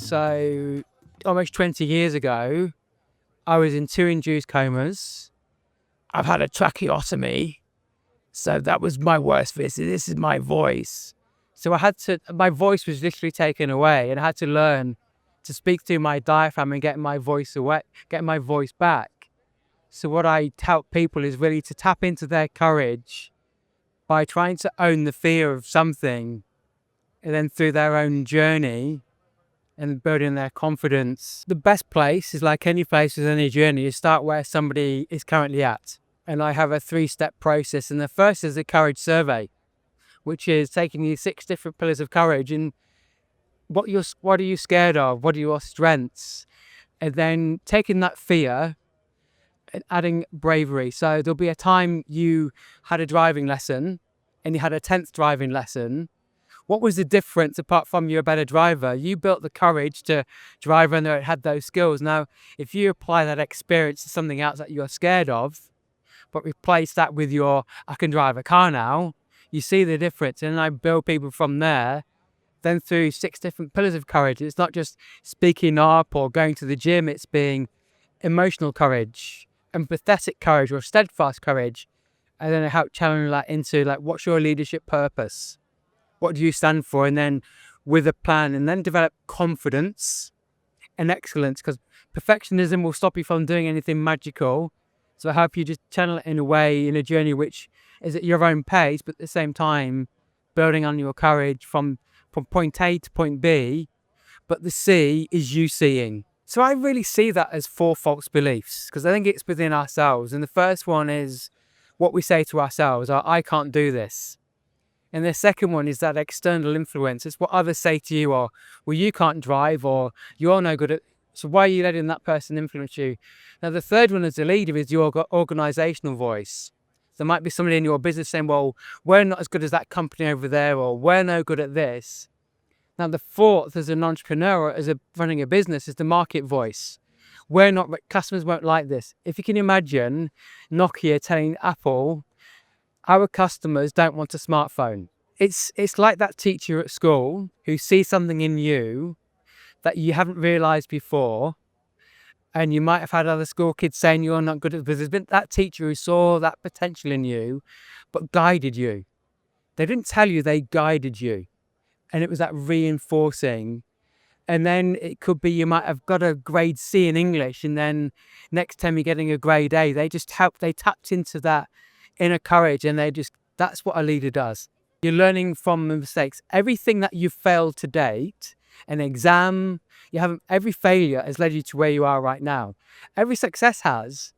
So almost 20 years ago, I was in 2 induced comas. I've had a tracheotomy. So that was my worst visit. This is my voice. So my voice was literally taken away, and I had to learn to speak through my diaphragm and get my voice back. So what I tell people is really to tap into their courage by trying to own the fear of something, and then through their own journey and building their confidence. The best place is, like any place with any journey, is start where somebody is currently at. And I have a 3-step process. And the first is the courage survey, which is taking these 6 different pillars of courage and what are you scared of? What are your strengths? And then taking that fear and adding bravery. So there'll be a time you had a driving lesson and you had a 10th driving lesson. What was the difference apart from you're a better driver? You built the courage to drive and it had those skills. Now, if you apply that experience to something else that you're scared of, but replace that with I can drive a car now, you see the difference. And I build people from there. Then through 6 different pillars of courage, it's not just speaking up or going to the gym, it's being emotional courage, empathetic courage, or steadfast courage. And then I help challenge that into, like, what's your leadership purpose? What do you stand for? And then with a plan, and then develop confidence and excellence, because perfectionism will stop you from doing anything magical. So I help you just channel it in a way, in a journey which is at your own pace, but at the same time building on your courage from point A to point B, but the C is you seeing. So I really see that as 4 false beliefs, because I think it's within ourselves. And the first one is what we say to ourselves, I can't do this. And the second one is that external influence. It's what others say to you, or, well, you can't drive, or you're no good at, so why are you letting that person influence you? Now, the third one as a leader is your organizational voice. There might be somebody in your business saying, well, we're not as good as that company over there, or we're no good at this. Now, the fourth, as an entrepreneur, running a business, is the market voice. Customers won't like this. If you can imagine Nokia telling Apple, our customers don't want a smartphone. It's like that teacher at school who sees something in you that you haven't realized before. And you might have had other school kids saying you're not good at it, but there's been that teacher who saw that potential in you, but guided you. They didn't tell you, they guided you. And it was that reinforcing. And then it could be you might have got a grade C in English, and then next time you're getting a grade A. They tapped into that inner courage, and that's what a leader does. You're learning from mistakes. Everything that you've failed to date, an exam, every failure has led you to where you are right now. Every success has,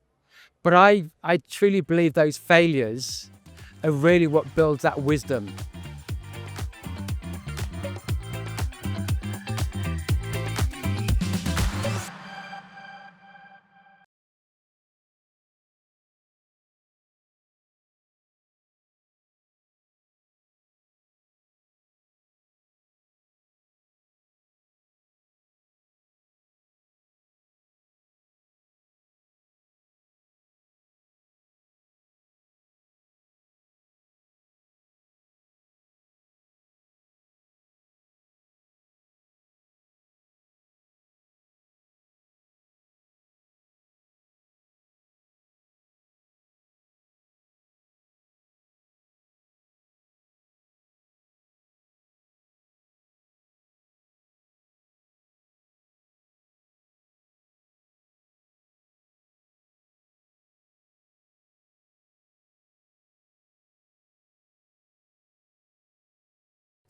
but I truly believe those failures are really what builds that wisdom.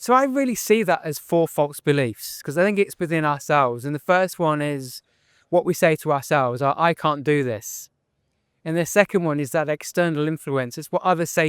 So I really see that as 4 false beliefs, because I think it's within ourselves. And the first one is what we say to ourselves, I can't do this. And the second one is that external influence. It's what others say